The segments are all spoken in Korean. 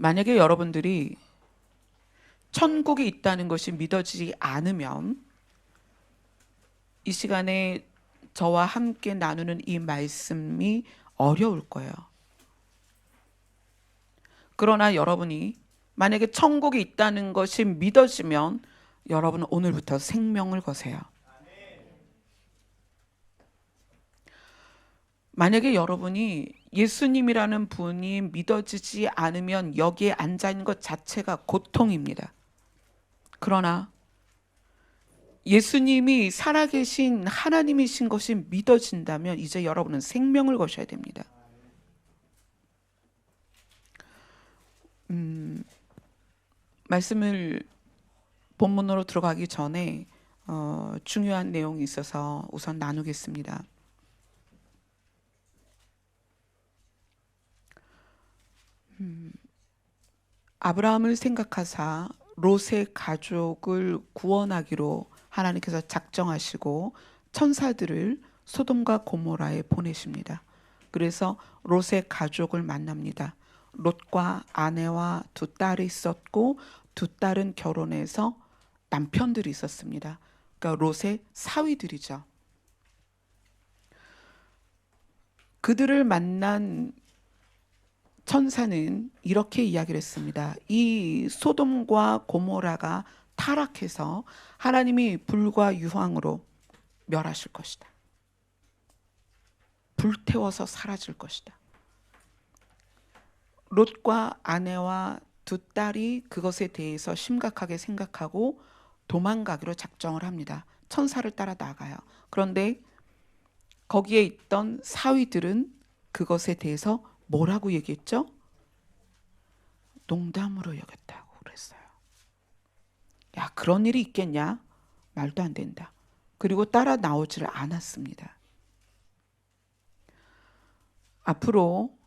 만약에 여러분들이 천국이 있다는 것이 믿어지지 않으면 이 시간에 저와 함께 나누는 이 말씀이 어려울 거예요. 그러나 여러분이 만약에 천국이 있다는 것이 믿어지면 여러분은 오늘부터 생명을 거세요. 만약에 여러분이 예수님이라는 분이 믿어지지 않으면 여기에 앉아 있는 것 자체가 고통입니다. 그러나 예수님이 살아계신 하나님이신 것이 믿어진다면 이제 여러분은 생명을 거셔야 됩니다. 말씀을 본문으로 들어가기 전에 중요한 내용이 있어서 우선 나누겠습니다. 아브라함을 생각하사 롯의 가족을 구원하기로 하나님께서 작정하시고 천사들을 소돔과 고모라에 보내십니다. 그래서 롯의 가족을 만납니다. 롯과 아내와 두 딸이 있었고 두 딸은 결혼해서 남편들이 있었습니다. 그러니까 롯의 사위들이죠. 그들을 만난 천사는 이렇게 이야기를 했습니다. 이 소돔과 고모라가 타락해서 하나님이 불과 유황으로 멸하실 것이다. 불태워서 사라질 것이다. 롯과 아내와 두 딸이 그것에 대해서 심각하게 생각하고 도망가기로 작정을 합니다. 천사를 따라 나가요. 그런데 거기에 있던 사위들은 그것에 대해서 뭐라고 얘기했죠? 농담으로 여겼다고 그랬어요. 야, 그런 일이 있겠냐? 말도 안 된다. 그리고 따라 나오지를 않았습니다. 앞으로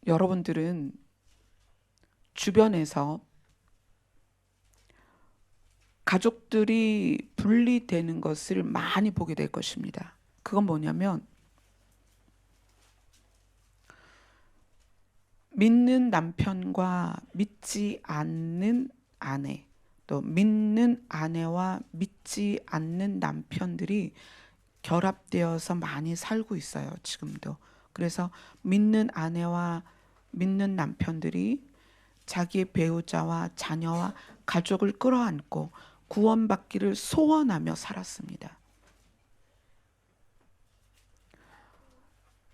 여러분들은 주변에서 가족들이 분리되는 것을 많이 보게 될 것입니다. 그건 뭐냐면 믿는 남편과 믿지 않는 아내, 또 믿는 아내와 믿지 않는 남편들이 결합되어서 많이 살고 있어요, 지금도. 그래서 믿는 아내와 믿는 남편들이 자기의 배우자와 자녀와 가족을 끌어안고 구원받기를 소원하며 살았습니다.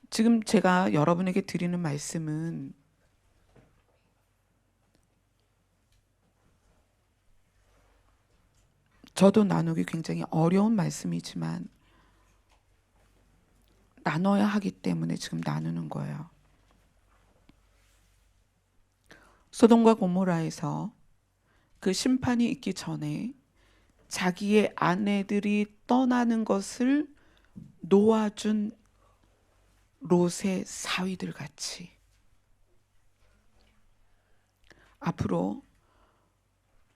지금 제가 여러분에게 드리는 말씀은 저도 나누기 굉장히 어려운 말씀이지만 나눠야 하기 때문에 지금 나누는 거예요. 소돔과 고모라에서 그 심판이 있기 전에 자기의 아내들이 떠나는 것을 놓아준 롯의 사위들 같이 앞으로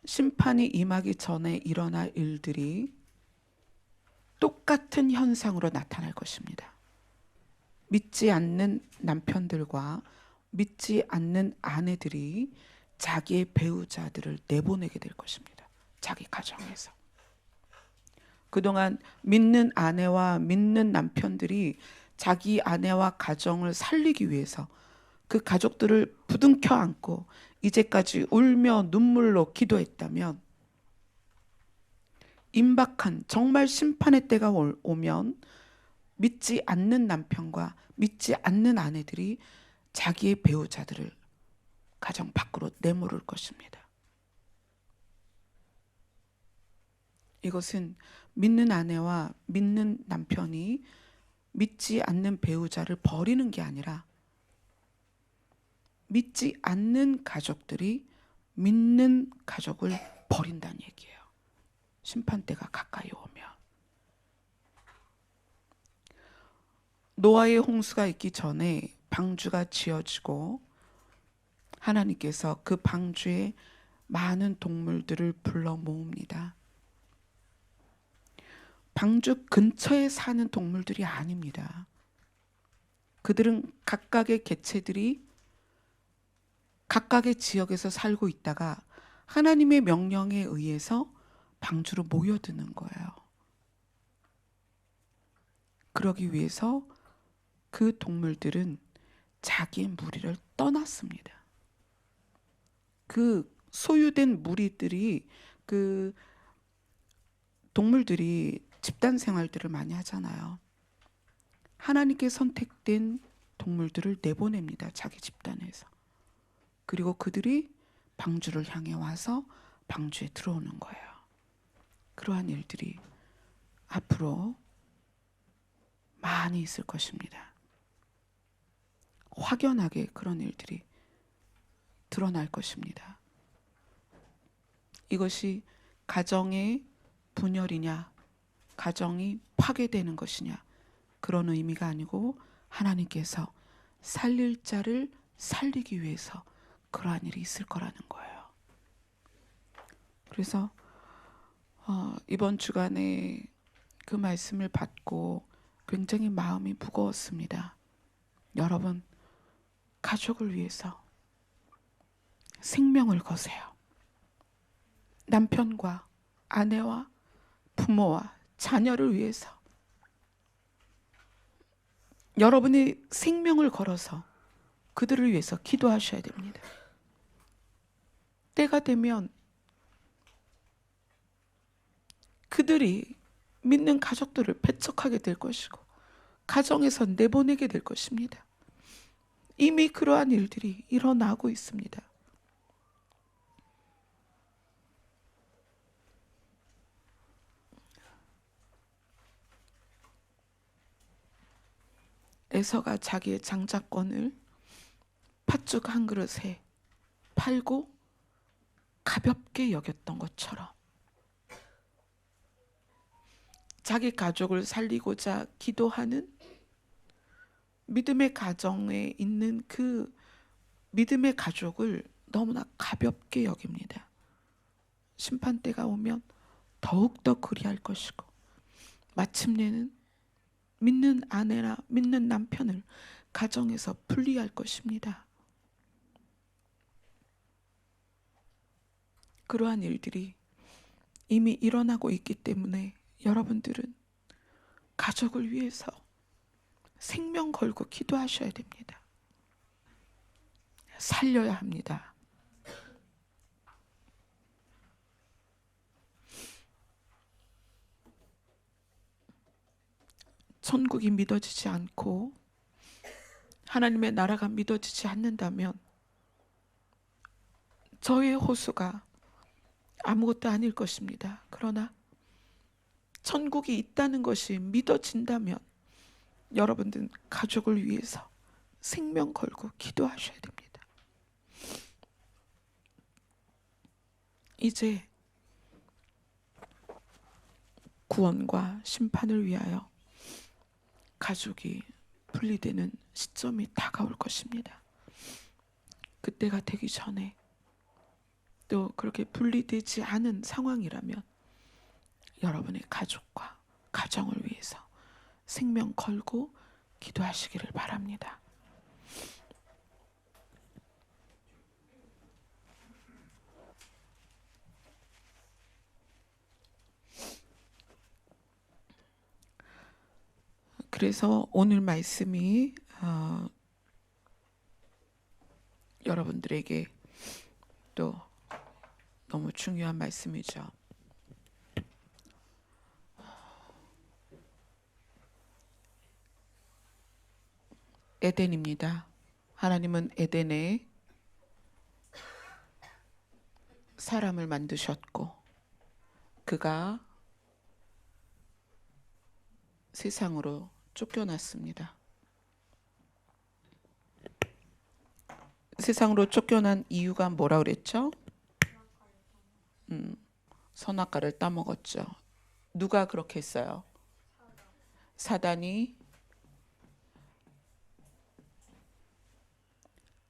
심판이 임하기 전에 일어날 일들이 똑같은 현상으로 나타날 것입니다. 믿지 않는 남편들과 믿지 않는 아내들이 자기의 배우자들을 내보내게 될 것입니다. 자기 가정에서. 그동안 믿는 아내와 믿는 남편들이 자기 아내와 가정을 살리기 위해서 그 가족들을 부둥켜 안고 이제까지 울며 눈물로 기도했다면 임박한 정말 심판의 때가 오면 믿지 않는 남편과 믿지 않는 아내들이 자기의 배우자들을 가정 밖으로 내모를 것입니다. 이것은 믿는 아내와 믿는 남편이 믿지 않는 배우자를 버리는 게 아니라 믿지 않는 가족들이 믿는 가족을 버린다는 얘기예요. 심판 때가 가까이 오면. 노아의 홍수가 있기 전에 방주가 지어지고 하나님께서 그 방주에 많은 동물들을 불러 모읍니다. 방주 근처에 사는 동물들이 아닙니다. 그들은 각각의 개체들이 각각의 지역에서 살고 있다가 하나님의 명령에 의해서 방주로 모여드는 거예요. 그러기 위해서 그 동물들은 자기의 무리를 떠났습니다. 그 소유된 무리들이, 그 동물들이 집단 생활들을 많이 하잖아요. 하나님께 선택된 동물들을 내보냅니다. 자기 집단에서. 그리고 그들이 방주를 향해 와서 방주에 들어오는 거예요. 그러한 일들이 앞으로 많이 있을 것입니다. 확연하게 그런 일들이 드러날 것입니다. 이것이 가정의 분열이냐, 가정이 파괴되는 것이냐, 그런 의미가 아니고 하나님께서 살릴 자를 살리기 위해서 그러한 일이 있을 거라는 거예요. 그래서 이번 주간에 그 말씀을 받고 굉장히 마음이 무거웠습니다. 여러분, 가족을 위해서 생명을 거세요. 남편과 아내와 부모와 자녀를 위해서 여러분이 생명을 걸어서 그들을 위해서 기도하셔야 됩니다. 때가 되면 그들이 믿는 가족들을 배척하게 될 것이고 가정에서 내보내게 될 것입니다. 이미 그러한 일들이 일어나고 있습니다. 에서가 자기의 장자권을 팥죽 한 그릇에 팔고 가볍게 여겼던 것처럼 자기 가족을 살리고자 기도하는 믿음의 가정에 있는 그 믿음의 가족을 너무나 가볍게 여깁니다. 심판대가 오면 더욱더 그리할 것이고 마침내는 믿는 아내나 믿는 남편을 가정에서 분리할 것입니다. 그러한 일들이 이미 일어나고 있기 때문에 여러분들은 가족을 위해서 생명 걸고 기도하셔야 됩니다. 살려야 합니다. 천국이 믿어지지 않고 하나님의 나라가 믿어지지 않는다면 저의 호수가 아무것도 아닐 것입니다. 그러나 천국이 있다는 것이 믿어진다면 여러분들은 가족을 위해서 생명 걸고 기도하셔야 됩니다. 이제 구원과 심판을 위하여 가족이 분리되는 시점이 다가올 것입니다. 그때가 되기 전에 또 그렇게 분리되지 않은 상황이라면 여러분의 가족과 가정을 위해서 생명 걸고 기도하시기를 바랍니다. 그래서 오늘 말씀이 여러분들에게 또 너무 중요한 말씀이죠. 에덴입니다. 하나님은 에덴에 사람을 만드셨고 그가 세상으로 쫓겨났습니다. 세상으로 쫓겨난 이유가 뭐라 그랬죠? 선악과를 따먹었죠. 누가 그렇게 했어요? 사단이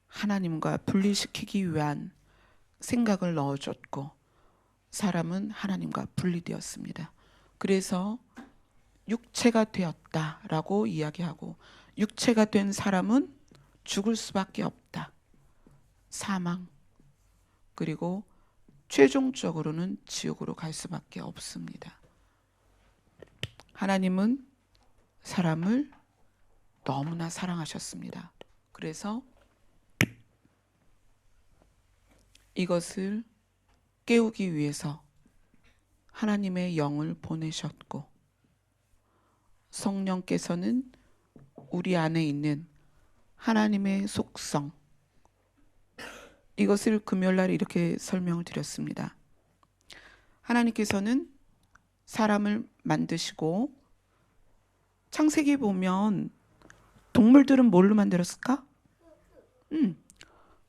하나님과 분리시키기 위한 생각을 넣어줬고 사람은 하나님과 분리되었습니다. 그래서 육체가 되었다라고 이야기하고 육체가 된 사람은 죽을 수밖에 없다. 사망, 그리고 최종적으로는 지옥으로 갈 수밖에 없습니다. 하나님은 사람을 너무나 사랑하셨습니다. 그래서 이것을 깨우기 위해서 하나님의 영을 보내셨고, 성령께서는 우리 안에 있는 하나님의 속성, 이것을 금요일날 이렇게 설명을 드렸습니다. 하나님께서는 사람을 만드시고, 창세기 보면 동물들은 뭘로 만들었을까?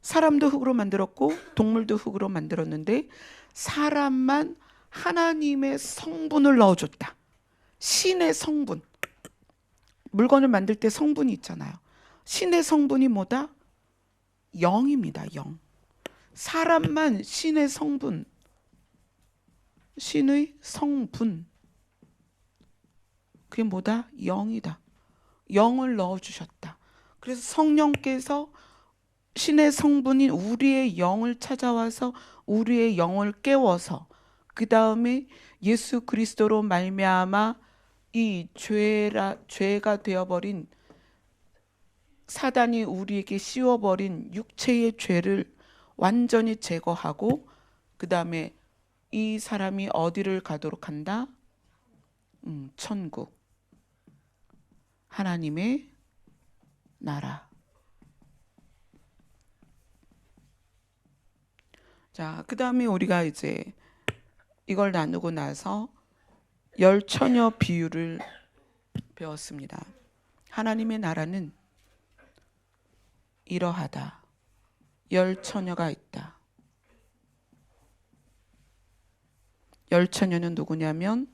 사람도 흙으로 만들었고 동물도 흙으로 만들었는데 사람만 하나님의 성분을 넣어줬다. 신의 성분. 물건을 만들 때 성분이 있잖아요. 신의 성분이 뭐다? 영입니다. 영. 사람만 신의 성분, 신의 성분, 그게 뭐다? 영이다. 영을 넣어주셨다. 그래서 성령께서 신의 성분인 우리의 영을 찾아와서 우리의 영을 깨워서 그 다음에 예수 그리스도로 말미암아 이 죄가 되어버린, 사단이 우리에게 씌워버린 육체의 죄를 완전히 제거하고, 그 다음에 이 사람이 어디를 가도록 한다? 천국, 하나님의 나라. 자, 그 다음에 우리가 이제 이걸 나누고 나서 열처녀 비유를 배웠습니다. 하나님의 나라는 이러하다. 열처녀가 있다. 열처녀는 누구냐면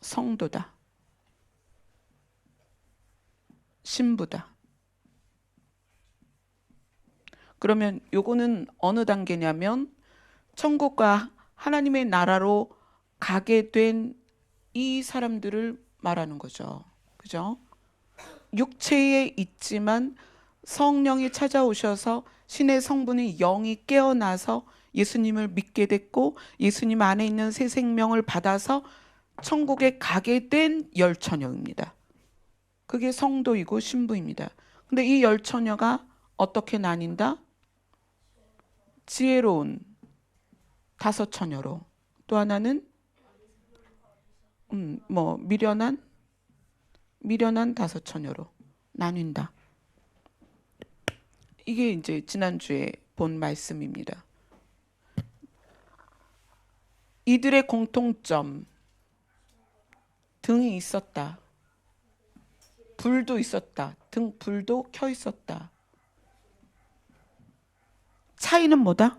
성도다. 신부다. 그러면 요거는 어느 단계냐면 천국과 하나님의 나라로 가게 된 이 사람들을 말하는 거죠. 그죠? 육체에 있지만 성령이 찾아오셔서 신의 성분인 영이 깨어나서 예수님을 믿게 됐고 예수님 안에 있는 새 생명을 받아서 천국에 가게 된 열처녀입니다. 그게 성도이고 신부입니다. 근데 이 열처녀가 어떻게 나뉜다? 지혜로운 다섯 처녀로, 또 하나는 미련한 다섯 처녀로 나뉜다. 이게 이제 지난주에 본 말씀입니다. 이들의 공통점, 등이 있었다. 불도 있었다. 등 불도 켜 있었다. 차이는 뭐다?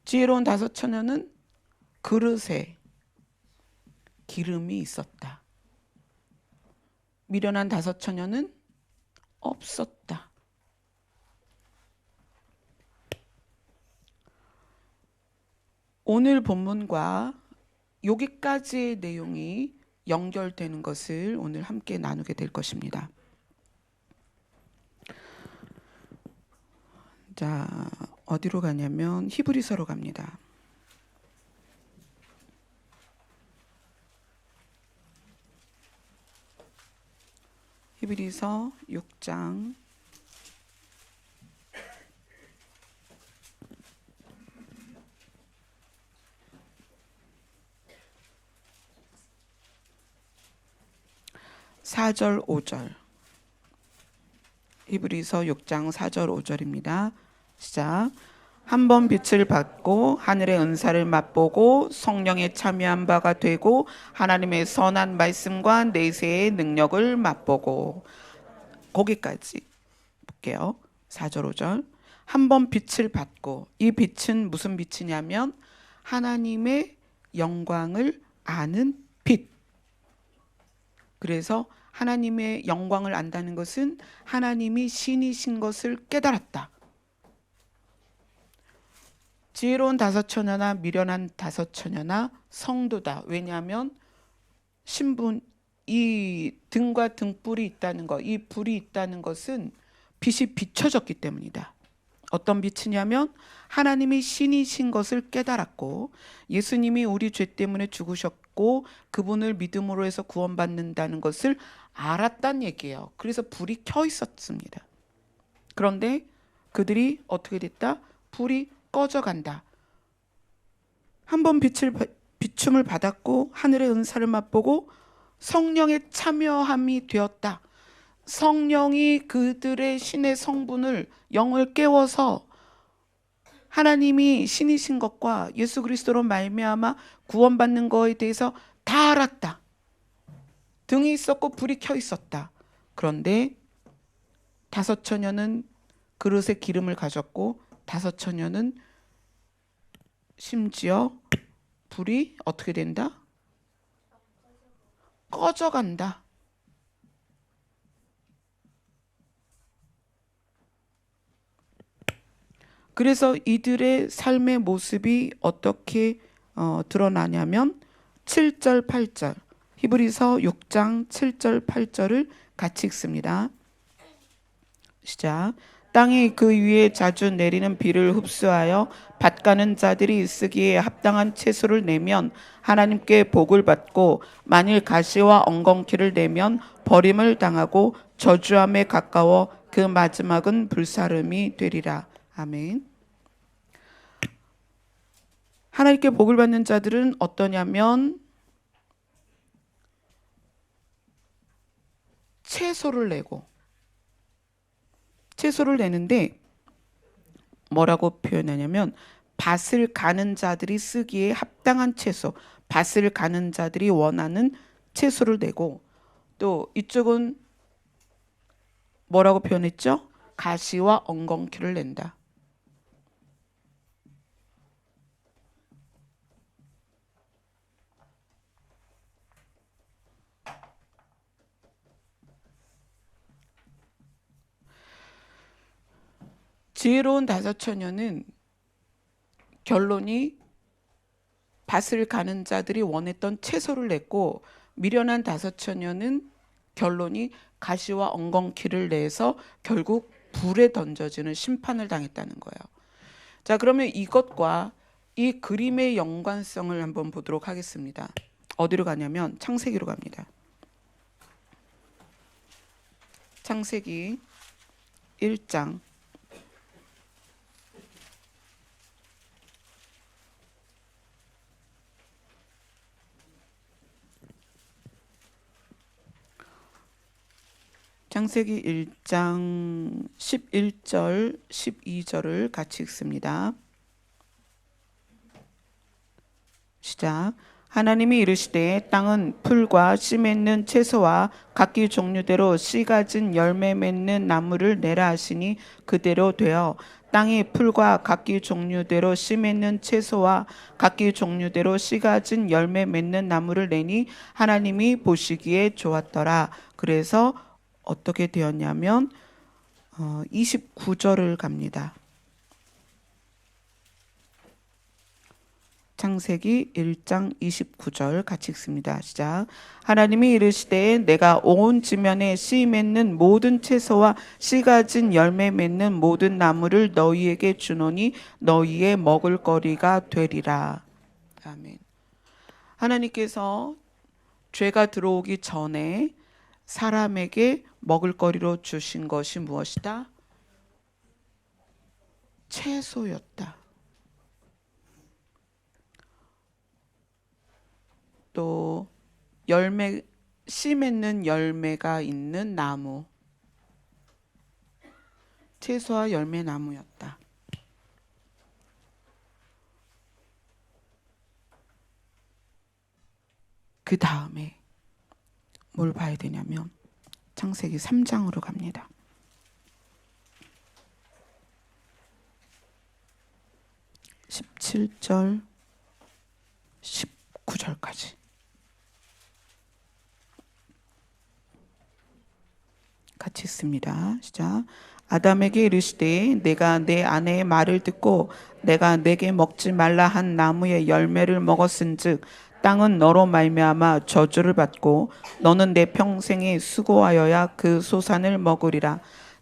지혜로운 다섯 처녀는 그릇에 기름이 있었다. 미련한 다섯 처녀는 없었다. 오늘 본문과 여기까지의 내용이 연결되는 것을 오늘 함께 나누게 될 것입니다. 자, 어디로 가냐면 히브리서로 갑니다. 히브리서 6장 4절 5절. 히브리서 6장 4절 5절입니다. 시작. 한 번 빛을 받고 하늘의 은사를 맛보고 성령에 참여한 바가 되고 하나님의 선한 말씀과 내세의 능력을 맛보고. 거기까지 볼게요. 4절 5절. 한 번 빛을 받고, 이 빛은 무슨 빛이냐면 하나님의 영광을 아는 빛. 그래서 하나님의 영광을 안다는 것은 하나님이 신이신 것을 깨달았다. 지혜로운 다섯 처녀나 미련한 다섯 처녀나 성도다. 왜냐하면 신분, 이 등과 등불이 있다는 것, 이 불이 있다는 것은 빛이 비춰졌기 때문이다. 어떤 빛이냐면 하나님이 신이신 것을 깨달았고 예수님이 우리 죄 때문에 죽으셨고 그분을 믿음으로 해서 구원받는다는 것을 알았다는 얘기예요. 그래서 불이 켜 있었습니다. 그런데 그들이 어떻게 됐다? 불이 꺼져간다. 한번 비춤을 받았고 하늘의 은사를 맛보고 성령의 참여함이 되었다. 성령이 그들의 신의 성분을 영을 깨워서 하나님이 신이신 것과 예수 그리스도로 말미암아 구원받는 것에 대해서 다 알았다. 등이 있었고 불이 켜 있었다. 그런데 다섯 처녀는 그릇에 기름을 가졌고 다섯 처녀는 심지어 불이 어떻게 된다? 꺼져간다. 그래서 이들의 삶의 모습이 어떻게 드러나냐면 7절 8절 히브리서 6장 7절 8절을 같이 읽습니다. 시작. 땅이 그 위에 자주 내리는 비를 흡수하여 밭가는 자들이 쓰기에 합당한 채소를 내면 하나님께 복을 받고 만일 가시와 엉겅퀴를 내면 버림을 당하고 저주함에 가까워 그 마지막은 불사름이 되리라. 아멘. 하나님께 복을 받는 자들은 어떠냐면 채소를 내는데 뭐라고 표현하냐면 밭을 가는 자들이 쓰기에 합당한 채소, 밭을 가는 자들이 원하는 채소를 내고 또 이쪽은 뭐라고 표현했죠? 가시와 엉겅퀴를 낸다. 지혜로운 다섯 처녀는 결론이 밭을 가는 자들이 원했던 채소를 냈고 미련한 다섯 처녀는 결론이 가시와 엉겅퀴를 내서 결국 불에 던져지는 심판을 당했다는 거예요. 자, 그러면 이것과 이 그림의 연관성을 한번 보도록 하겠습니다. 어디로 가냐면 창세기로 갑니다. 창세기 1장 창세기 1장 11절 12절을 같이 읽습니다. 시작. 하나님이 이르시되 땅은 풀과 씨 맺는 채소와 각기 종류대로 씨 가진 열매 맺는 나무를 내라 하시니 그대로 되어 땅이 풀과 각기 종류대로 씨 맺는 채소와 각기 종류대로 씨 가진 열매 맺는 나무를 내니 하나님이 보시기에 좋았더라. 그래서 어떻게 되었냐면 29절을 갑니다. 창세기 1장 29절 같이 읽습니다. 시작. 하나님이 이르시되 내가 온 지면에 씨 맺는 모든 채소와 씨 가진 열매 맺는 모든 나무를 너희에게 주노니 너희의 먹을거리가 되리라. 아멘. 하나님께서 죄가 들어오기 전에 사람에게 먹을거리로 주신 것이 무엇이다? 채소였다. 또 열매, 씨 맺는 열매가 있는 나무, 채소와 열매 나무였다. 그 다음에 뭘 봐야 되냐면 창세기 3장으로 갑니다. 17절 19절까지 같이 읽습니다. 시작. 아담에게 이르시되 내가 내 아내의 말을 듣고 내가 내게 먹지 말라 한 나무의 열매를 먹었은즉 땅은 너로 말미암아 저주를 받고 너는 내 평생에 수고하여야 그 소산을 먹으리라.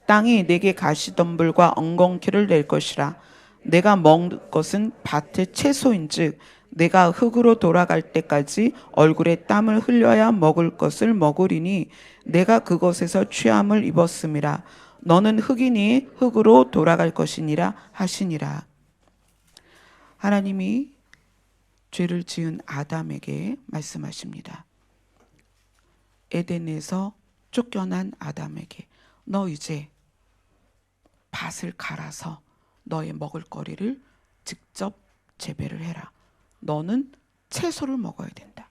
땅이 내게 가시덤불과 엉겅퀴를 낼 것이라. 내가 먹을 것은 밭의 채소인즉 내가 흙으로 돌아갈 때까지 얼굴에 땀을 흘려야 먹을 것을 먹으리니 내가 그것에서 취함을 입었음이라. 너는 흙이니 흙으로 돌아갈 것이니라 하시니라. 하나님이 죄를 지은 아담에게 말씀하십니다. 에덴에서 쫓겨난 아담에게 너 이제 밭을 갈아서 너의 먹을거리를 직접 재배를 해라. 너는 채소를 먹어야 된다.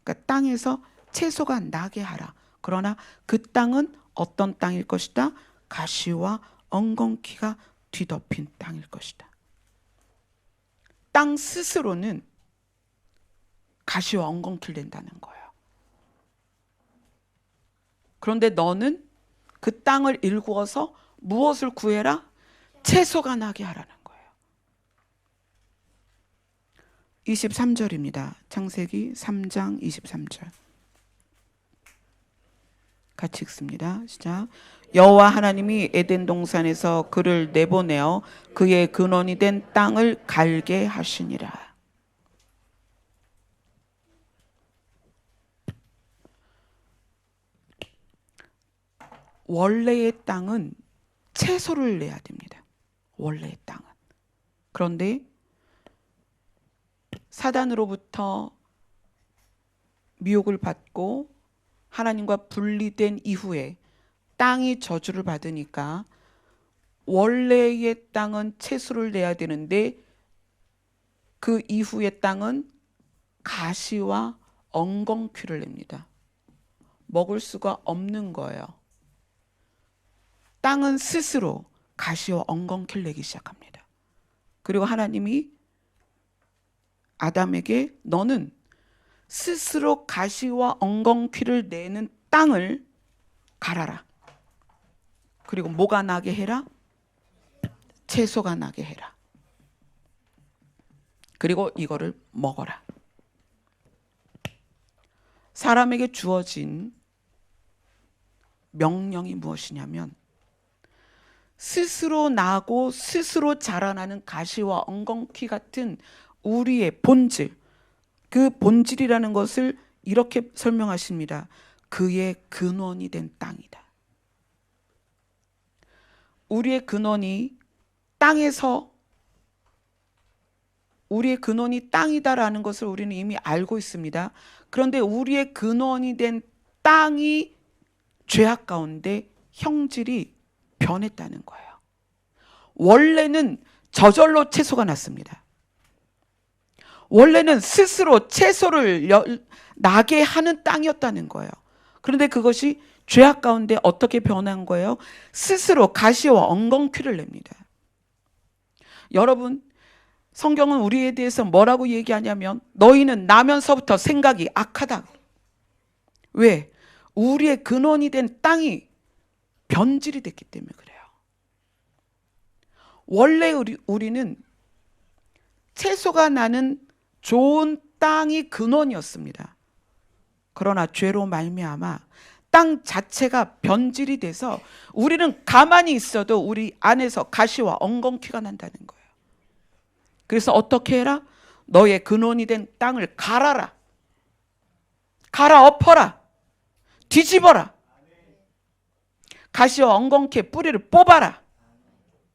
그러니까 땅에서 채소가 나게 하라. 그러나 그 땅은 어떤 땅일 것이다? 가시와 엉겅퀴가 뒤덮인 땅일 것이다. 땅 스스로는 가시와 엉겅퀴를 낸다는 거예요. 그런데 너는 그 땅을 일구어서 무엇을 구해라? 채소가 나게 하라는 거예요. 23절입니다. 창세기 3장 23절. 같이 읽습니다. 시작. 여호와 하나님이 에덴 동산에서 그를 내보내어 그의 근원이 된 땅을 갈게 하시니라. 원래의 땅은 채소를 내야 됩니다. 원래의 땅은. 그런데 사단으로부터 미혹을 받고 하나님과 분리된 이후에 땅이 저주를 받으니까 원래의 땅은 채소를 내야 되는데 그 이후의 땅은 가시와 엉겅퀴를 냅니다. 먹을 수가 없는 거예요. 땅은 스스로 가시와 엉겅퀴를 내기 시작합니다. 그리고 하나님이 아담에게 너는 스스로 가시와 엉겅퀴를 내는 땅을 갈아라. 그리고 뭐가 나게 해라? 채소가 나게 해라. 그리고 이거를 먹어라. 사람에게 주어진 명령이 무엇이냐면 스스로 나고 스스로 자라나는 가시와 엉겅퀴 같은 우리의 본질, 그 본질이라는 것을 이렇게 설명하십니다. 그의 근원이 된 땅이다. 우리의 근원이 땅에서 우리의 근원이 땅이다라는 것을 우리는 이미 알고 있습니다. 그런데 우리의 근원이 된 땅이 죄악 가운데 형질이 변했다는 거예요. 원래는 저절로 채소가 났습니다. 원래는 스스로 채소를 나게 하는 땅이었다는 거예요. 그런데 그것이 죄악 가운데 어떻게 변한 거예요? 스스로 가시와 엉겅퀴를 냅니다. 여러분, 성경은 우리에 대해서 뭐라고 얘기하냐면 너희는 나면서부터 생각이 악하다. 왜? 우리의 근원이 된 땅이 변질이 됐기 때문에 그래요. 원래 우리는 채소가 나는 좋은 땅이 근원이었습니다. 그러나 죄로 말미암아 땅 자체가 변질이 돼서 우리는 가만히 있어도 우리 안에서 가시와 엉겅퀴가 난다는 거예요. 그래서 어떻게 해라? 너의 근원이 된 땅을 갈아라. 갈아엎어라. 뒤집어라. 가시와 엉겅퀴의 뿌리를 뽑아라.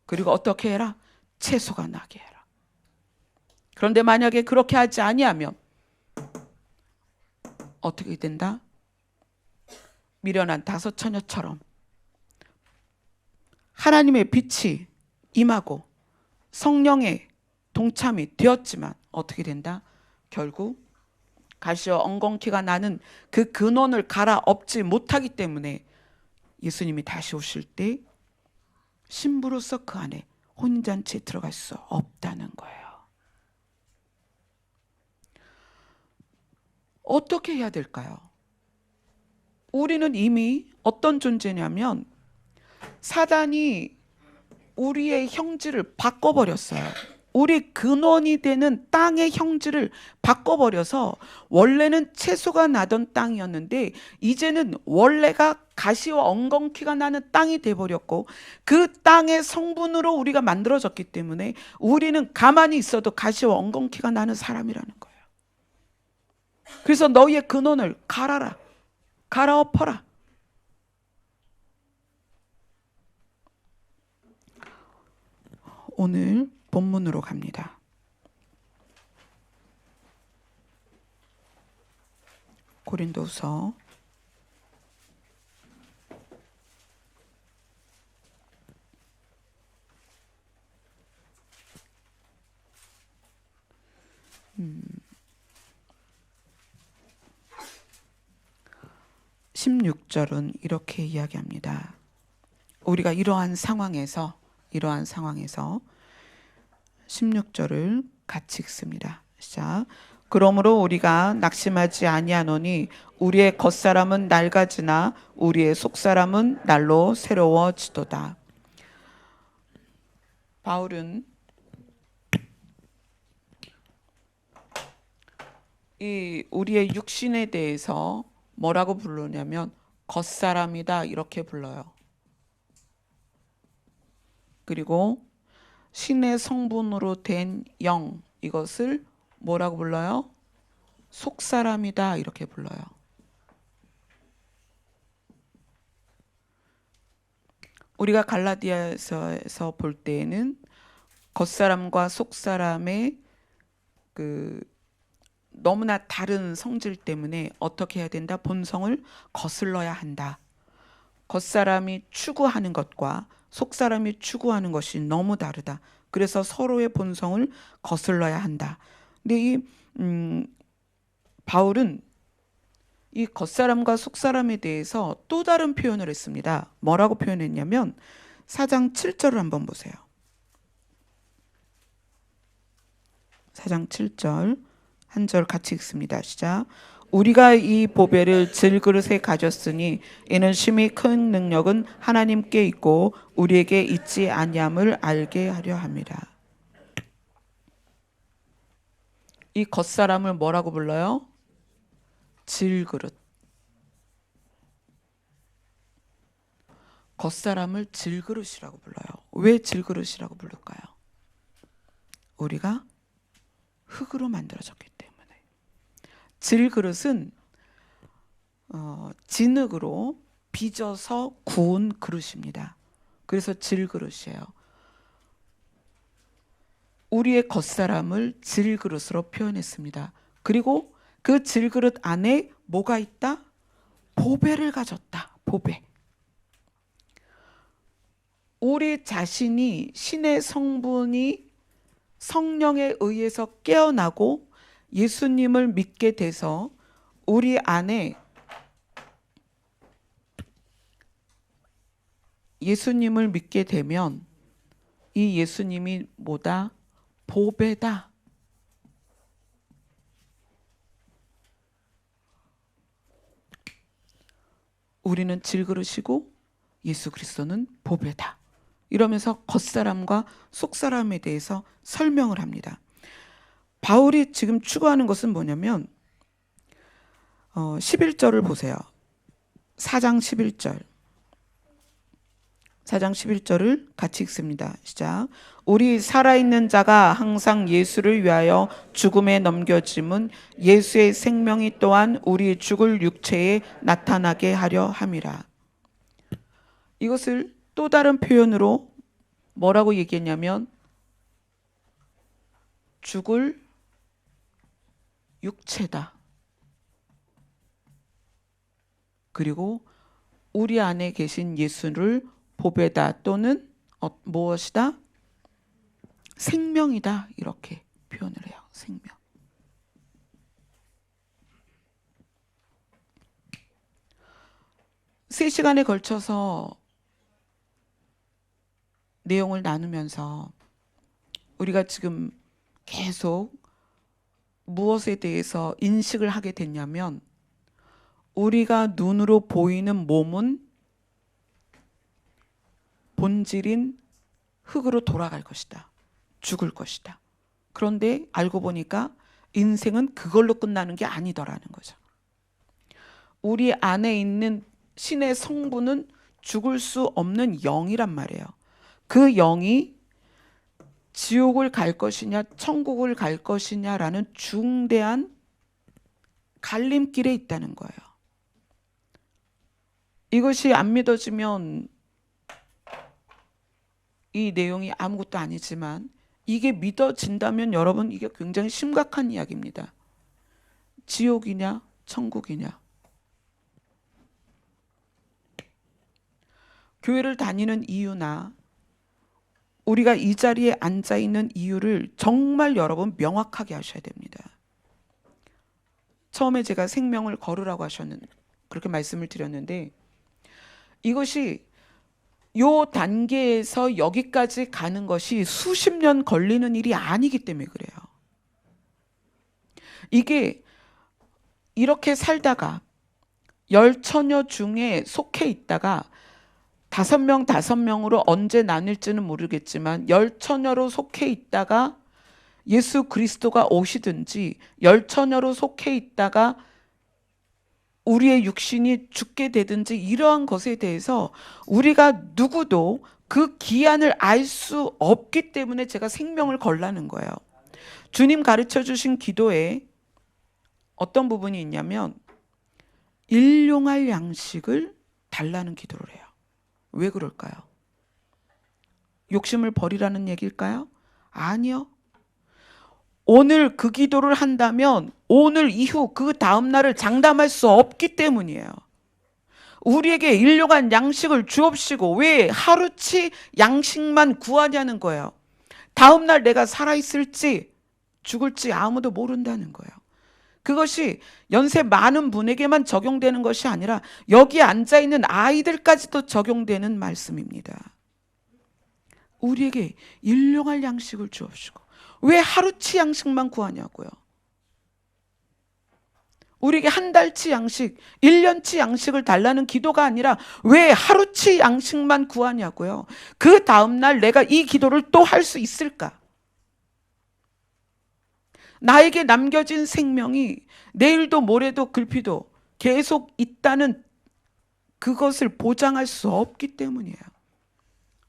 그리고 어떻게 해라? 채소가 나게 해라. 그런데 만약에 그렇게 하지 아니하면 어떻게 된다? 미련한 다섯 처녀처럼 하나님의 빛이 임하고 성령의 동참이 되었지만 어떻게 된다? 결국 가시와 엉겅퀴가 나는 그 근원을 갈아엎지 못하기 때문에 예수님이 다시 오실 때 신부로서 그 안에 혼인잔치에 들어갈 수 없다는 거예요. 어떻게 해야 될까요? 우리는 이미 어떤 존재냐면 사단이 우리의 형질을 바꿔버렸어요. 우리 근원이 되는 땅의 형질을 바꿔버려서 원래는 채소가 나던 땅이었는데 이제는 원래가 가시와 엉겅퀴가 나는 땅이 돼버렸고 그 땅의 성분으로 우리가 만들어졌기 때문에 우리는 가만히 있어도 가시와 엉겅퀴가 나는 사람이라는 거예요. 그래서 너희의 근원을 갈아라. 갈아엎어라. 오늘 본문으로 갑니다. 고린도서 16절은 이렇게 이야기합니다. 우리가 이러한 상황에서 16절을 같이 읽습니다. 시작. 그러므로 우리가 낙심하지 아니하노니 우리의 겉사람은 낡아지나 우리의 속사람은 날로 새로워지도다. 바울은 이 우리의 육신에 대해서 뭐라고 부르냐면 겉사람이다 이렇게 불러요. 그리고 신의 성분으로 된 영, 이것을 뭐라고 불러요? 속사람이다 이렇게 불러요. 우리가 갈라디아서에서 볼 때에는 겉사람과 속사람의 너무나 다른 성질 때문에 어떻게 해야 된다? 본성을 거슬러야 한다. 겉사람이 추구하는 것과 속사람이 추구하는 것이 너무 다르다. 그래서 서로의 본성을 거슬러야 한다. 근데 바울은 이 겉사람과 속사람에 대해서 또 다른 표현을 했습니다. 뭐라고 표현했냐면 4장 7절을 한번 보세요. 4장 7절 한 절 같이 읽습니다. 시작. 우리가 이 보배를 질그릇에 가졌으니 이는 심히 큰 능력은 하나님께 있고 우리에게 있지 아니함을 알게 하려 함이라. 이 겉사람을 뭐라고 불러요? 질그릇. 겉사람을 질그릇이라고 불러요. 왜 질그릇이라고 부를까요? 우리가 흙으로 만들어졌기 때문에. 질그릇은 진흙으로 빚어서 구운 그릇입니다. 그래서 질그릇이에요. 우리의 겉사람을 질그릇으로 표현했습니다. 그리고 그 질그릇 안에 뭐가 있다? 보배를 가졌다. 보배. 우리 자신이 신의 성분이 성령에 의해서 깨어나고 예수님을 믿게 돼서 우리 안에 예수님을 믿게 되면 이 예수님이 뭐다? 보배다. 우리는 질그릇이고 예수 그리스도는 보배다. 이러면서 겉사람과 속사람에 대해서 설명을 합니다. 바울이 지금 추구하는 것은 뭐냐면 11절을 보세요. 4장 11절. 4장 11절을 같이 읽습니다. 시작. 우리 살아있는 자가 항상 예수를 위하여 죽음에 넘겨짐은 예수의 생명이 또한 우리 죽을 육체에 나타나게 하려 함이라. 이것을 또 다른 표현으로 뭐라고 얘기했냐면 죽을 육체다. 그리고 우리 안에 계신 예수를 보배다 또는 무엇이다? 생명이다. 이렇게 표현을 해요. 생명. 세 시간에 걸쳐서 내용을 나누면서 우리가 지금 계속 무엇에 대해서 인식을 하게 됐냐면 우리가 눈으로 보이는 몸은 본질인 흙으로 돌아갈 것이다. 죽을 것이다. 그런데 알고 보니까 인생은 그걸로 끝나는 게 아니더라는 거죠. 우리 안에 있는 신의 성분은 죽을 수 없는 영이란 말이에요. 그 영이 지옥을 갈 것이냐 천국을 갈 것이냐라는 중대한 갈림길에 있다는 거예요. 이것이 안 믿어지면 이 내용이 아무것도 아니지만 이게 믿어진다면 여러분 이게 굉장히 심각한 이야기입니다. 지옥이냐 천국이냐. 교회를 다니는 이유나 우리가 이 자리에 앉아 있는 이유를 정말 여러분 명확하게 하셔야 됩니다. 처음에 제가 생명을 거르라고 하셨는 그렇게 말씀을 드렸는데 이것이 요 단계에서 여기까지 가는 것이 수십 년 걸리는 일이 아니기 때문에 그래요. 이게 이렇게 살다가 열 처녀 중에 속해 있다가 5명으로 언제 나뉠지는 모르겠지만 열 처녀로 속해 있다가 예수 그리스도가 오시든지 열 처녀로 속해 있다가 우리의 육신이 죽게 되든지 이러한 것에 대해서 우리가 누구도 그 기한을 알 수 없기 때문에 제가 생명을 걸라는 거예요. 주님 가르쳐 주신 기도에 어떤 부분이 있냐면 일용할 양식을 달라는 기도를 해요. 왜 그럴까요? 욕심을 버리라는 얘기일까요? 아니요. 오늘 그 기도를 한다면 오늘 이후 그 다음날을 장담할 수 없기 때문이에요. 우리에게 일용할 양식을 주옵시고 왜 하루치 양식만 구하냐는 거예요. 다음날 내가 살아있을지 죽을지 아무도 모른다는 거예요. 그것이 연세 많은 분에게만 적용되는 것이 아니라 여기 앉아있는 아이들까지도 적용되는 말씀입니다. 우리에게 일용할 양식을 주옵시고 왜 하루치 양식만 구하냐고요. 우리에게 한 달치 양식, 1년치 양식을 달라는 기도가 아니라 왜 하루치 양식만 구하냐고요. 그 다음날 내가 이 기도를 또 할 수 있을까? 나에게 남겨진 생명이 내일도 모레도 글피도 계속 있다는 그것을 보장할 수 없기 때문이에요.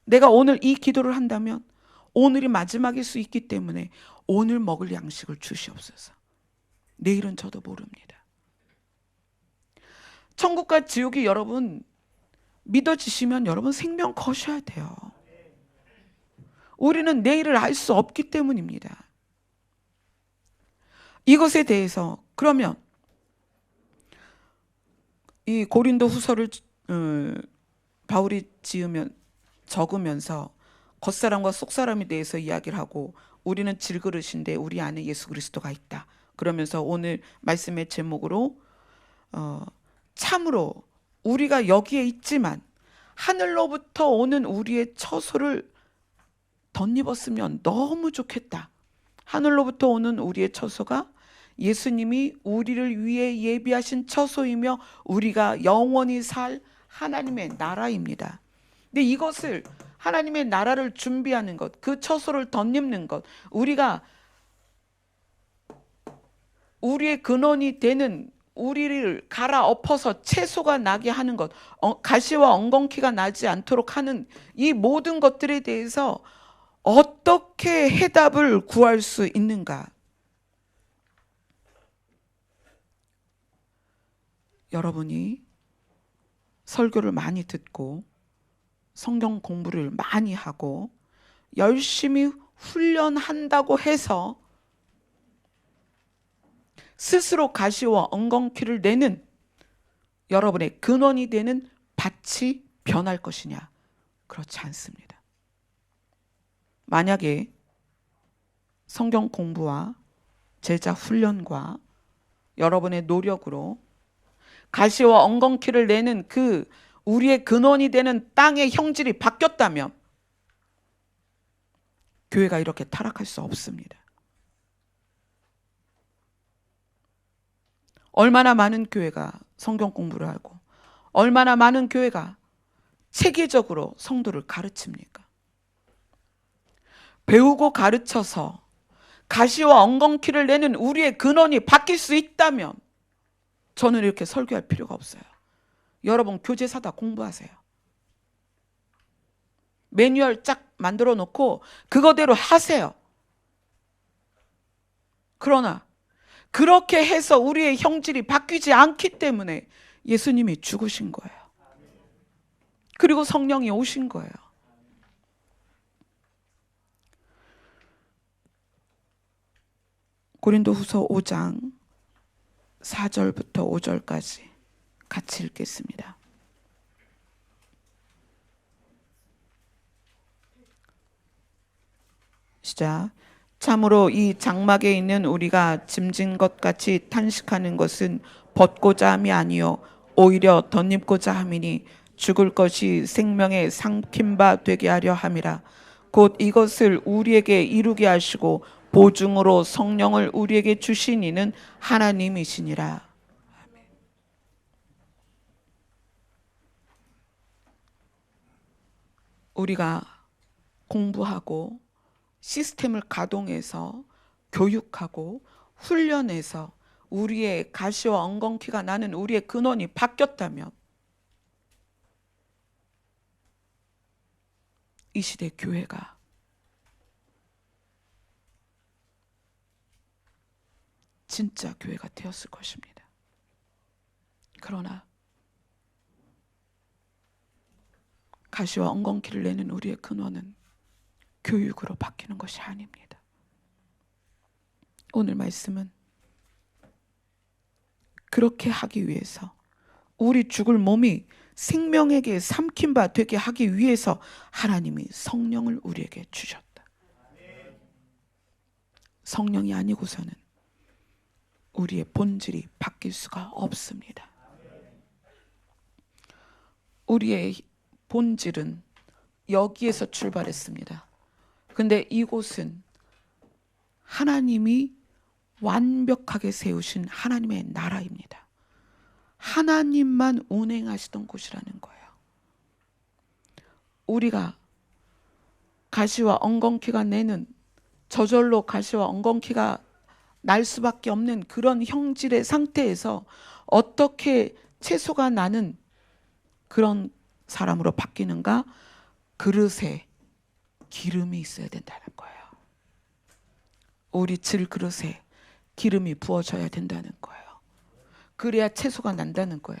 내가 오늘 이 기도를 한다면 오늘이 마지막일 수 있기 때문에 오늘 먹을 양식을 주시옵소서. 내일은 저도 모릅니다. 천국과 지옥이 여러분 믿어지시면 여러분 생명 거셔야 돼요. 우리는 내일을 알 수 없기 때문입니다. 이것에 대해서 그러면 이 고린도 후서를 바울이 적으면서 겉사람과 속사람에 대해서 이야기를 하고 우리는 질그릇인데 우리 안에 예수 그리스도가 있다. 그러면서 오늘 말씀의 제목으로 참으로 우리가 여기에 있지만 하늘로부터 오는 우리의 처소를 덧입었으면 너무 좋겠다. 하늘로부터 오는 우리의 처소가 예수님이 우리를 위해 예비하신 처소이며 우리가 영원히 살 하나님의 나라입니다. 근데 이것을 하나님의 나라를 준비하는 것, 그 처소를 덧입는 것, 우리가 우리의 근원이 되는 우리를 갈아엎어서 채소가 나게 하는 것, 가시와 엉겅퀴가 나지 않도록 하는 이 모든 것들에 대해서 어떻게 해답을 구할 수 있는가? 여러분이 설교를 많이 듣고 성경 공부를 많이 하고 열심히 훈련한다고 해서 스스로 가시와 엉겅퀴를 내는 여러분의 근원이 되는 밭이 변할 것이냐? 그렇지 않습니다. 만약에 성경 공부와 제자 훈련과 여러분의 노력으로 가시와 엉겅퀴를 내는 그 우리의 근원이 되는 땅의 형질이 바뀌었다면 교회가 이렇게 타락할 수 없습니다. 얼마나 많은 교회가 성경 공부를 하고 얼마나 많은 교회가 체계적으로 성도를 가르칩니까? 배우고 가르쳐서 가시와 엉겅퀴를 내는 우리의 근원이 바뀔 수 있다면 저는 이렇게 설교할 필요가 없어요. 여러분 교제사다 공부하세요. 매뉴얼 쫙 만들어 놓고 그거대로 하세요. 그러나 그렇게 해서 우리의 형질이 바뀌지 않기 때문에 예수님이 죽으신 거예요. 그리고 성령이 오신 거예요. 고린도후서 5장 4절부터 5절까지 같이 읽겠습니다. 시작. 참으로 이 장막에 있는 우리가 짐진 것 같이 탄식하는 것은 벗고자 함이 아니요 오히려 덧입고자 함이니 죽을 것이 생명의 삼킨 바 되게 하려 함이라. 곧 이것을 우리에게 이루게 하시고 보증으로 성령을 우리에게 주신 이는 하나님이시니라. 우리가 공부하고 시스템을 가동해서 교육하고 훈련해서 우리의 가시와 엉겅퀴가 나는 우리의 근원이 바뀌었다면 이 시대 교회가 진짜 교회가 되었을 것입니다. 그러나 가시와 엉겅퀴를 내는 우리의 근원은 교육으로 바뀌는 것이 아닙니다. 오늘 말씀은 그렇게 하기 위해서 우리 죽을 몸이 생명에게 삼킨 바 되게 하기 위해서 하나님이 성령을 우리에게 주셨다. 성령이 아니고서는 우리의 본질이 바뀔 수가 없습니다. 우리의 본질은 여기에서 출발했습니다. 근데 이곳은 하나님이 완벽하게 세우신 하나님의 나라입니다. 하나님만 운행하시던 곳이라는 거예요. 우리가 가시와 엉겅퀴가 내는 저절로 가시와 엉겅퀴가 날 수밖에 없는 그런 형질의 상태에서 어떻게 채소가 나는 그런 사람으로 바뀌는가? 그릇에 기름이 있어야 된다는 거예요. 우리 질그릇에 기름이 부어져야 된다는 거예요. 그래야 채소가 난다는 거예요.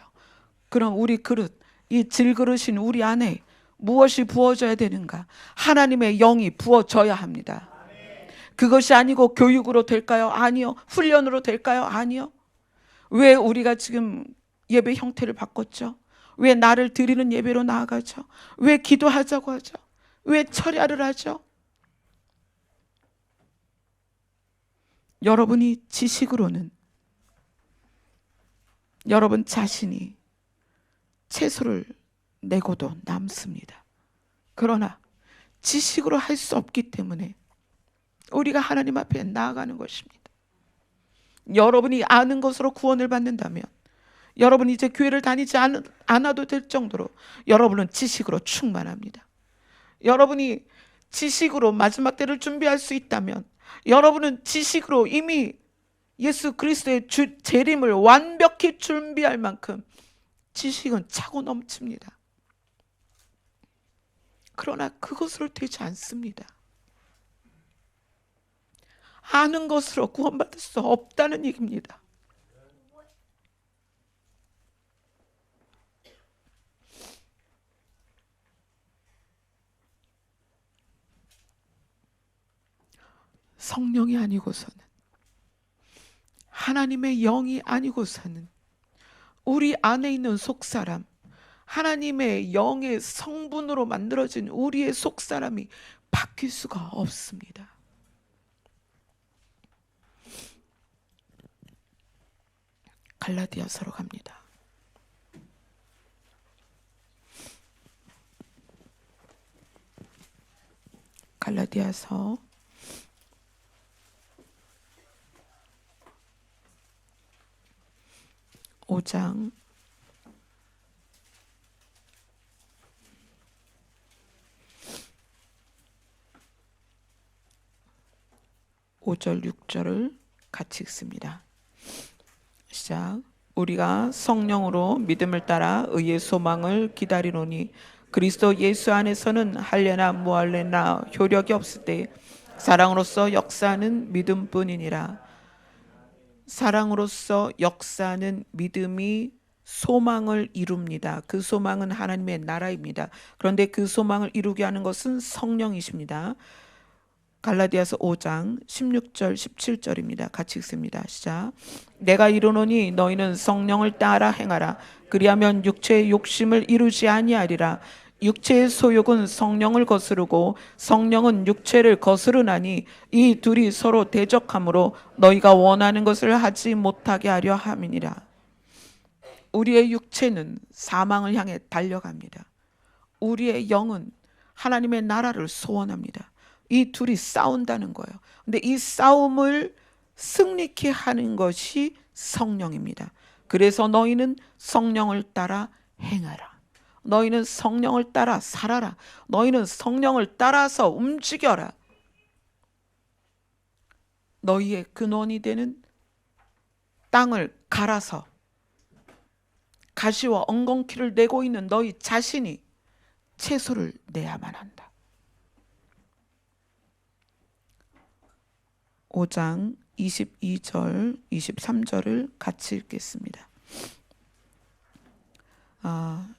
그럼 우리 그릇, 이 질그릇인 우리 안에 무엇이 부어져야 되는가? 하나님의 영이 부어져야 합니다. 그것이 아니고 교육으로 될까요? 아니요. 훈련으로 될까요? 아니요. 왜 우리가 지금 예배 형태를 바꿨죠? 왜 나를 드리는 예배로 나아가죠? 왜 기도하자고 하죠? 왜 철야를 하죠? 여러분이 지식으로는 여러분 자신이 채소를 내고도 남습니다. 그러나 지식으로 할 수 없기 때문에 우리가 하나님 앞에 나아가는 것입니다. 여러분이 아는 것으로 구원을 받는다면 여러분이 이제 교회를 다니지 않아도 될 정도로 여러분은 지식으로 충만합니다. 여러분이 지식으로 마지막 때를 준비할 수 있다면 여러분은 지식으로 이미 예수 그리스도의 재림을 완벽히 준비할 만큼 지식은 차고 넘칩니다. 그러나 그것으로 되지 않습니다. 아는 것으로 구원받을 수 없다는 얘기입니다. 성령이 아니고서는, 하나님의 영이 아니고서는 우리 안에 있는 속사람, 하나님의 영의 성분으로 만들어진 우리의 속사람이 바뀔 수가 없습니다. 갈라디아서로 갑니다. 갈라디아서 5장 5절 6절을 같이 읽습니다. 시작. 우리가 성령으로 믿음을 따라 의의 소망을 기다리노니 그리스도 예수 안에서는 할례나 무할례나 효력이 없을 때 사랑으로서 역사하는 믿음뿐이니라. 사랑으로서 역사하는 믿음이 소망을 이룹니다. 그 소망은 하나님의 나라입니다. 그런데 그 소망을 이루게 하는 것은 성령이십니다. 갈라디아서 5장 16절 17절입니다. 같이 읽습니다. 시작. 내가 이르노니 너희는 성령을 따라 행하라. 그리하면 육체의 욕심을 이루지 아니하리라. 육체의 소욕은 성령을 거스르고 성령은 육체를 거스르나니 이 둘이 서로 대적하므로 너희가 원하는 것을 하지 못하게 하려 함이니라. 우리의 육체는 사망을 향해 달려갑니다. 우리의 영은 하나님의 나라를 소원합니다. 이 둘이 싸운다는 거예요. 근데 이 싸움을 승리케 하는 것이 성령입니다. 그래서 너희는 성령을 따라 행하라. 너희는 성령을 따라 살아라. 너희는 성령을 따라서 움직여라. 너희의 근원이 되는 땅을 갈아서 가시와 엉겅퀴를 내고 있는 너희 자신이 채소를 내야만 한다. 5장 22절 23절을 같이 읽겠습니다.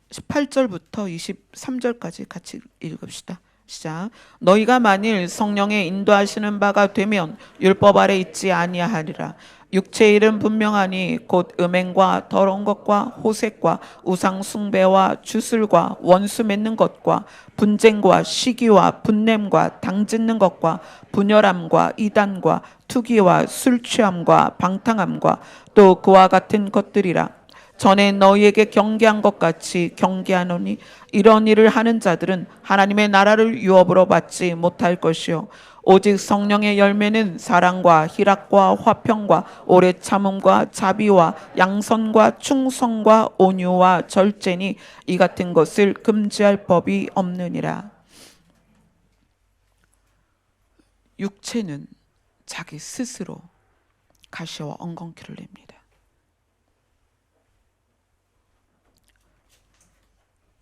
18절부터 23절까지 같이 읽읍시다. 시작. 너희가 만일 성령의 인도하시는 바가 되면 율법 아래 있지 아니하리라. 육체의 일은 분명하니 곧 음행과 더러운 것과 호색과 우상 숭배와 주술과 원수 맺는 것과 분쟁과 시기와 분냄과 당짓는 것과 분열함과 이단과 투기와 술 취함과 방탕함과 또 그와 같은 것들이라. 전에 너희에게 경계한 것 같이 경계하노니 이런 일을 하는 자들은 하나님의 나라를 유업으로 받지 못할 것이요 오직 성령의 열매는 사랑과 희락과 화평과 오래 참음과 자비와 양선과 충성과 온유와 절제니 이 같은 것을 금지할 법이 없느니라. 육체는 자기 스스로 가시와 엉겅퀴를 냅니다.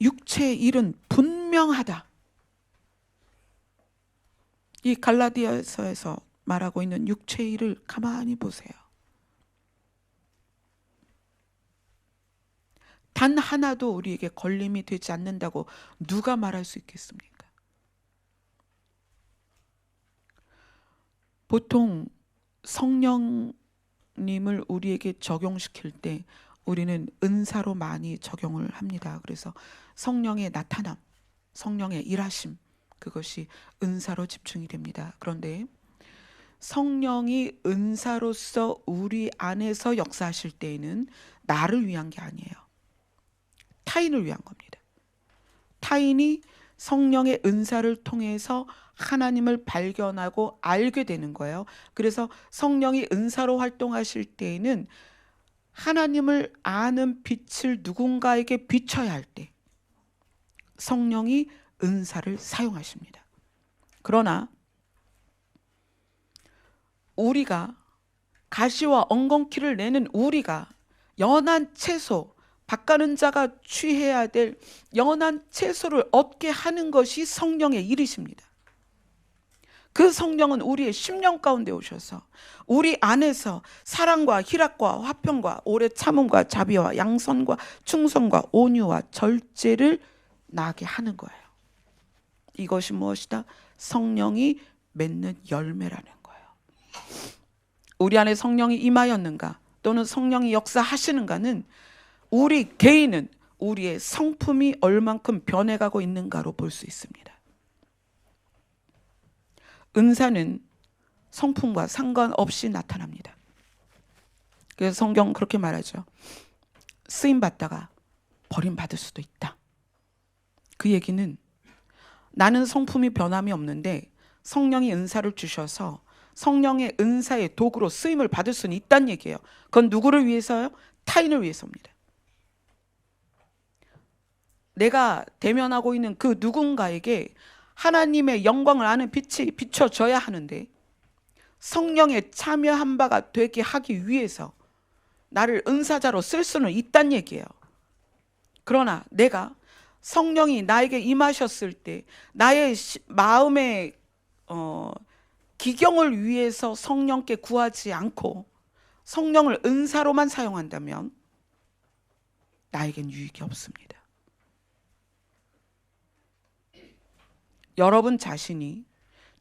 육체의 일은 분명하다. 이 갈라디아서에서 말하고 있는 육체의 일을 가만히 보세요. 단 하나도 우리에게 걸림이 되지 않는다고 누가 말할 수 있겠습니까? 보통 성령님을 우리에게 적용시킬 때 우리는 은사로 많이 적용을 합니다. 그래서 성령의 나타남, 성령의 일하심, 그것이 은사로 집중이 됩니다. 그런데 성령이 은사로서 우리 안에서 역사하실 때에는 나를 위한 게 아니에요. 타인을 위한 겁니다. 타인이 성령의 은사를 통해서 하나님을 발견하고 알게 되는 거예요. 그래서 성령이 은사로 활동하실 때에는 하나님을 아는 빛을 누군가에게 비춰야 할 때 성령이 은사를 사용하십니다. 그러나 우리가 가시와 엉겅퀴를 내는 우리가 연한 채소, 밭가는 자가 취해야 될 연한 채소를 얻게 하는 것이 성령의 일이십니다. 그 성령은 우리의 심령 가운데 오셔서 우리 안에서 사랑과 희락과 화평과 오래 참음과 자비와 양선과 충성과 온유와 절제를 나게 하는 거예요. 이것이 무엇이다? 성령이 맺는 열매라는 거예요. 우리 안에 성령이 임하였는가 또는 성령이 역사하시는가는 우리 개인은 우리의 성품이 얼만큼 변해가고 있는가로 볼 수 있습니다. 은사는 성품과 상관없이 나타납니다. 그래서 성경 그렇게 말하죠. 쓰임받다가 버림받을 수도 있다. 그 얘기는 나는 성품이 변함이 없는데 성령이 은사를 주셔서 성령의 은사의 도구로 쓰임을 받을 수는 있다는 얘기예요. 그건 누구를 위해서요? 타인을 위해서입니다. 내가 대면하고 있는 그 누군가에게 하나님의 영광을 아는 빛이 비춰져야 하는데 성령에 참여한 바가 되게 하기 위해서 나를 은사자로 쓸 수는 있단 얘기예요. 그러나 내가 성령이 나에게 임하셨을 때 나의 마음의 기경을 위해서 성령께 구하지 않고 성령을 은사로만 사용한다면 나에겐 유익이 없습니다. 여러분 자신이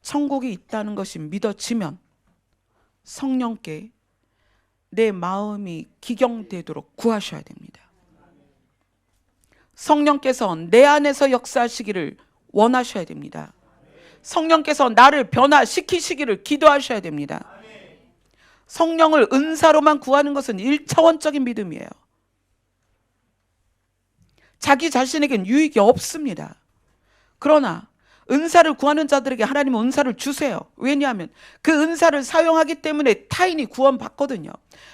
천국이 있다는 것이 믿어지면 성령께 내 마음이 기경되도록 구하셔야 됩니다. 성령께서 내 안에서 역사하시기를 원하셔야 됩니다. 성령께서 나를 변화시키시기를 기도하셔야 됩니다. 성령을 은사로만 구하는 것은 1차원적인 믿음이에요. 자기 자신에겐 유익이 없습니다. 그러나 은사를 구하는 자들에게 하나님은 은사를 주세요. 왜냐하면 그 은사를 사용하기 때문에 타인이 구원받거든요.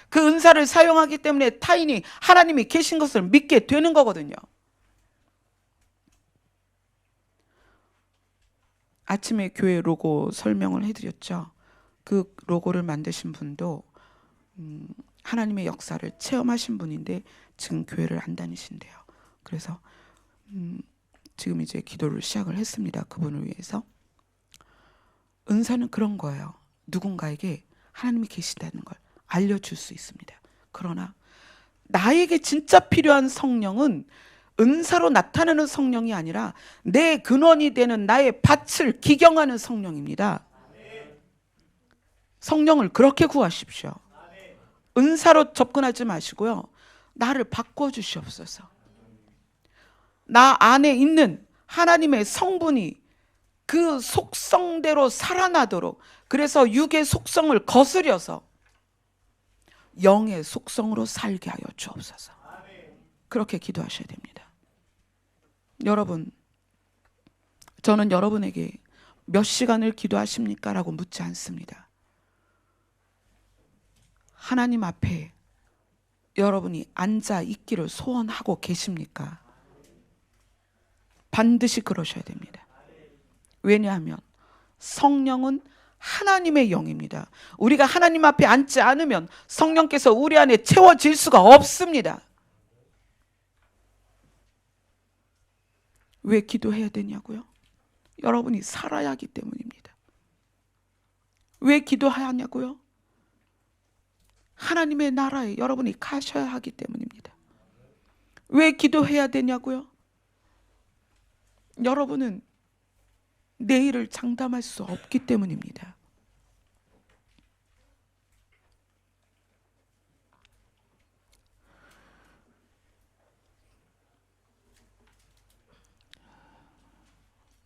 그 은사를 사용하기 때문에 타인이 하나님이 계신 것을 믿게 되는 거거든요. 아침에 교회 로고 설명을 해드렸죠. 그 로고를 만드신 분도 하나님의 역사를 체험하신 분인데 지금 교회를 안 다니신대요. 그래서 지금 이제 기도를 시작을 했습니다. 그분을 위해서. 은사는 그런 거예요. 누군가에게 하나님이 계시다는 걸 알려줄 수 있습니다. 그러나 나에게 진짜 필요한 성령은 은사로 나타나는 성령이 아니라 내 근원이 되는 나의 밭을 기경하는 성령입니다. 성령을 그렇게 구하십시오. 은사로 접근하지 마시고요. 나를 바꿔주시옵소서. 나 안에 있는 하나님의 성분이 그 속성대로 살아나도록, 그래서 육의 속성을 거스려서 영의 속성으로 살게 하여 주옵소서. 그렇게 기도하셔야 됩니다. 여러분, 저는 여러분에게 몇 시간을 기도하십니까? 라고 묻지 않습니다. 하나님 앞에 여러분이 앉아 있기를 소원하고 계십니까? 반드시 그러셔야 됩니다. 왜냐하면 성령은 하나님의 영입니다. 우리가 하나님 앞에 앉지 않으면 성령께서 우리 안에 채워질 수가 없습니다. 왜 기도해야 되냐고요? 여러분이 살아야 하기 때문입니다. 왜 기도하냐고요? 하나님의 나라에 여러분이 가셔야 하기 때문입니다. 왜 기도해야 되냐고요? 여러분은 내일을 장담할 수 없기 때문입니다.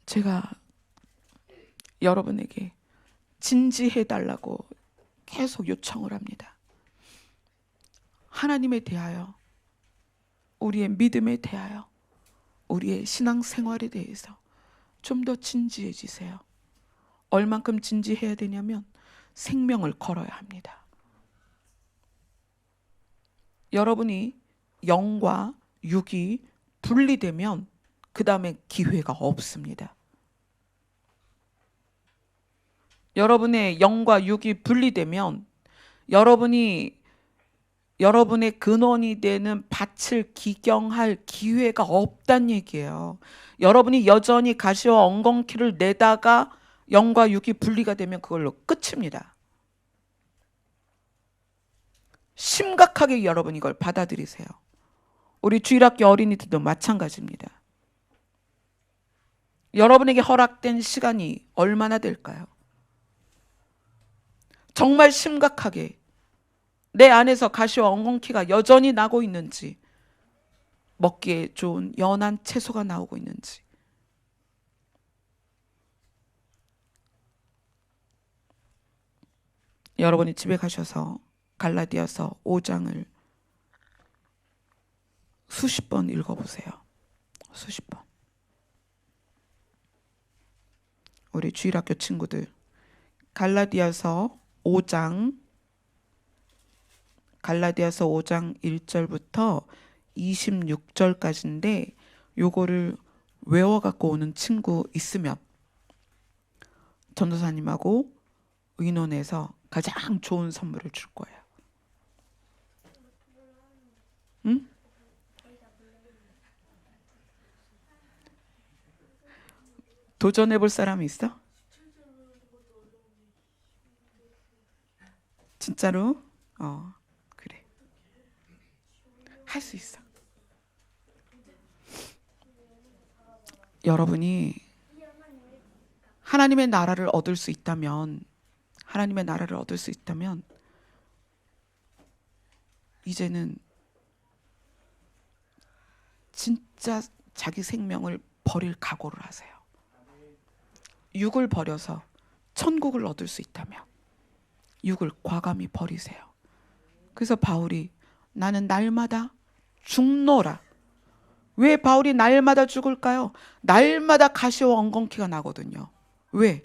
제가 여러분에게 진지해달라고 계속 요청을 합니다. 하나님에 대하여, 우리의 믿음에 대하여, 우리의 신앙생활에 대해서 좀 더 진지해지세요. 얼만큼 진지해야 되냐면 생명을 걸어야 합니다. 여러분이 영과 육이 분리되면 그 다음에 기회가 없습니다. 여러분의 영과 육이 분리되면 여러분의 근원이 되는 밭을 기경할 기회가 없단 얘기예요. 여러분이 여전히 가시와 엉겅퀴를 내다가 영과 육이 분리가 되면 그걸로 끝입니다. 심각하게 여러분 이걸 받아들이세요. 우리 주일학교 어린이들도 마찬가지입니다. 여러분에게 허락된 시간이 얼마나 될까요? 정말 심각하게 내 안에서 가시와 엉겅퀴가 여전히 나고 있는지, 먹기에 좋은 연한 채소가 나오고 있는지, 여러분이 집에 가셔서 갈라디아서 5장을 수십 번 읽어보세요. 수십 번. 우리 주일학교 친구들, 갈라디아서 5장 1절부터 26절까지인데 요거를 외워 갖고 오는 친구 있으면 전도사님하고 의논해서 가장 좋은 선물을 줄 거예요. 응? 도전해 볼 사람이 있어? 진짜로? 그래. 할 수 있어. 여러분이 하나님의 나라를 얻을 수 있다면, 하나님의 나라를 얻을 수 있다면 이제는 진짜 자기 생명을 버릴 각오를 하세요. 육을 버려서 천국을 얻을 수 있다면 육을 과감히 버리세요. 그래서 바울이 나는 날마다 죽노라. 왜 바울이 날마다 죽을까요? 날마다 가시와 엉겅퀴가 나거든요. 왜?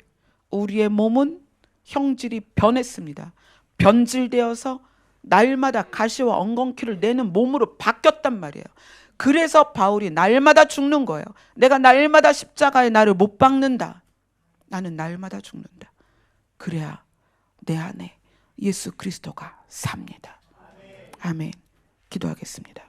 우리의 몸은 형질이 변했습니다. 변질되어서 날마다 가시와 엉겅퀴를 내는 몸으로 바뀌었단 말이에요. 그래서 바울이 날마다 죽는 거예요. 내가 날마다 십자가에 나를 못 박는다. 나는 날마다 죽는다. 그래야 내 안에 예수 그리스도가 삽니다. 아멘. 기도하겠습니다.